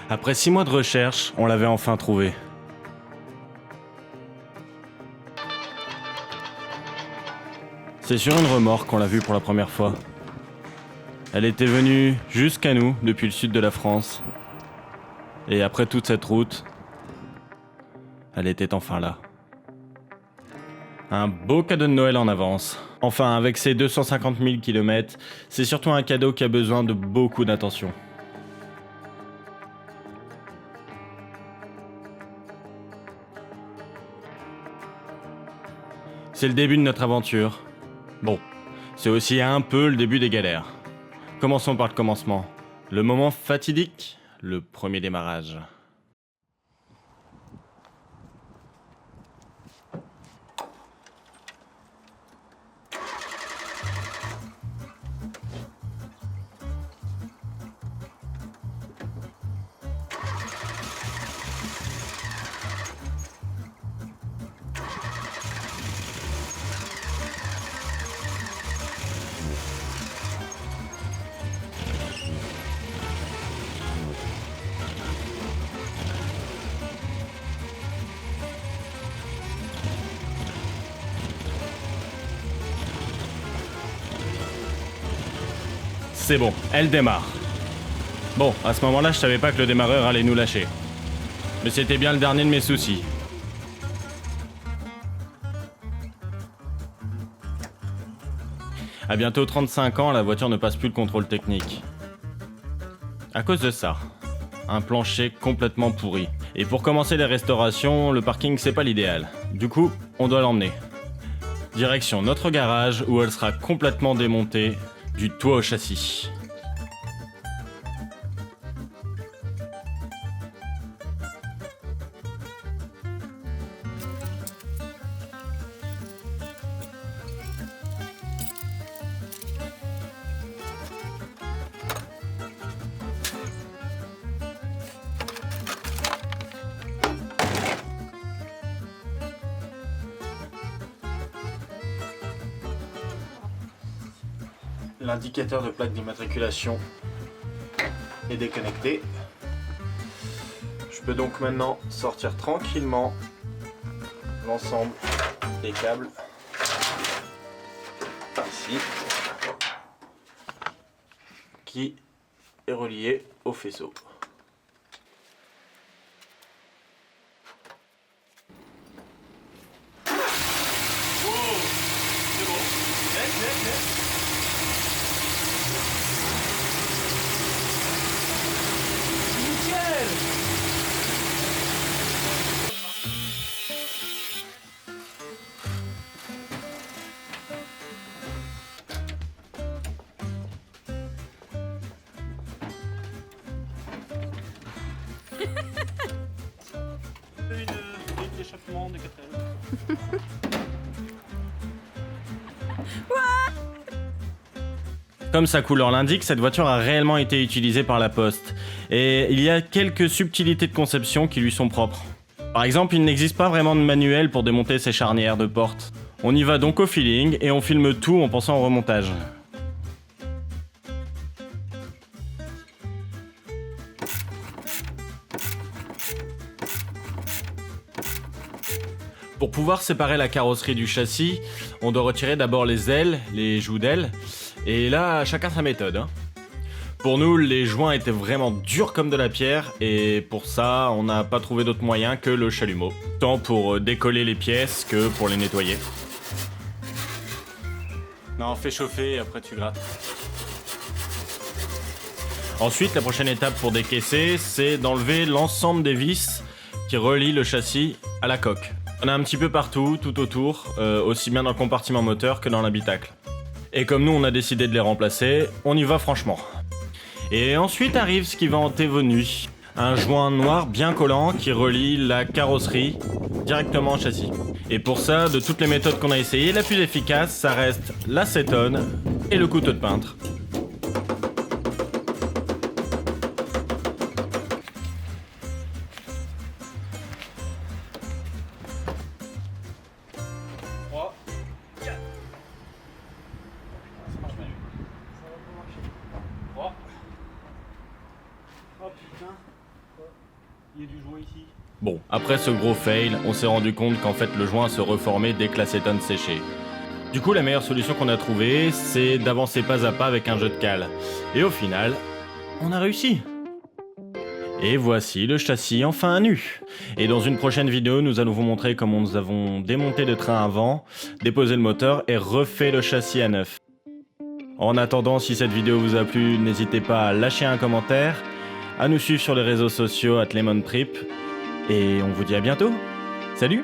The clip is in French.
Après 6 mois de recherche, on l'avait enfin trouvé. C'est sur une remorque qu'on l'a vue pour la première fois. Elle était venue jusqu'à nous depuis le sud de la France. Et après toute cette route, elle était enfin là. Un beau cadeau de Noël en avance. Enfin, avec ses 250 000 km, c'est surtout un cadeau qui a besoin de beaucoup d'attention. C'est le début de notre aventure. Bon, c'est aussi un peu le début des galères. Commençons par le commencement. Le moment fatidique, le premier démarrage. C'est bon, elle démarre. Bon, à ce moment-là, je savais pas que le démarreur allait nous lâcher. Mais c'était bien le dernier de mes soucis. À bientôt 35 ans, la voiture ne passe plus le contrôle technique. À cause de ça, un plancher complètement pourri. Et pour commencer les restaurations, le parking c'est pas l'idéal. Du coup, on doit l'emmener. Direction notre garage où elle sera complètement démontée du toit au châssis. L'indicateur de plaque d'immatriculation est déconnecté. Je peux donc maintenant sortir tranquillement l'ensemble des câbles ici qui est relié au faisceau. Une d'échappement de 4L. Comme sa couleur l'indique, cette voiture a réellement été utilisée par la Poste. Et il y a quelques subtilités de conception qui lui sont propres. Par exemple, il n'existe pas vraiment de manuel pour démonter ces charnières de porte. On y va donc au feeling et on filme tout en pensant au remontage. Pour pouvoir séparer la carrosserie du châssis, on doit retirer d'abord les ailes, les joues d'ailes, et là, chacun sa méthode. Pour nous, les joints étaient vraiment durs comme de la pierre, et pour ça, on n'a pas trouvé d'autre moyen que le chalumeau. Tant pour décoller les pièces que pour les nettoyer. Non, fais chauffer et après tu grattes. Ensuite, la prochaine étape pour décaisser, c'est d'enlever l'ensemble des vis qui relient le châssis à la coque. On a un petit peu partout, tout autour, aussi bien dans le compartiment moteur que dans l'habitacle. Et comme nous on a décidé de les remplacer, on y va franchement. Et ensuite arrive ce qui va hanter vos nuits. Un joint noir bien collant qui relie la carrosserie directement au châssis. Et pour ça, de toutes les méthodes qu'on a essayées, la plus efficace, ça reste l'acétone et le couteau de peintre. Oh putain. Il y a du joint ici. Bon, après ce gros fail, on s'est rendu compte qu'en fait le joint se reformait dès que l'acétone séchait. Du coup, la meilleure solution qu'on a trouvée, c'est d'avancer pas à pas avec un jeu de cale. Et au final, on a réussi. Et voici le châssis enfin à nu. Et dans une prochaine vidéo, nous allons vous montrer comment nous avons démonté le train avant, déposé le moteur et refait le châssis à neuf. En attendant, si cette vidéo vous a plu, n'hésitez pas à lâcher un commentaire, à nous suivre sur les réseaux sociaux @lemontrip, et on vous dit à bientôt. Salut!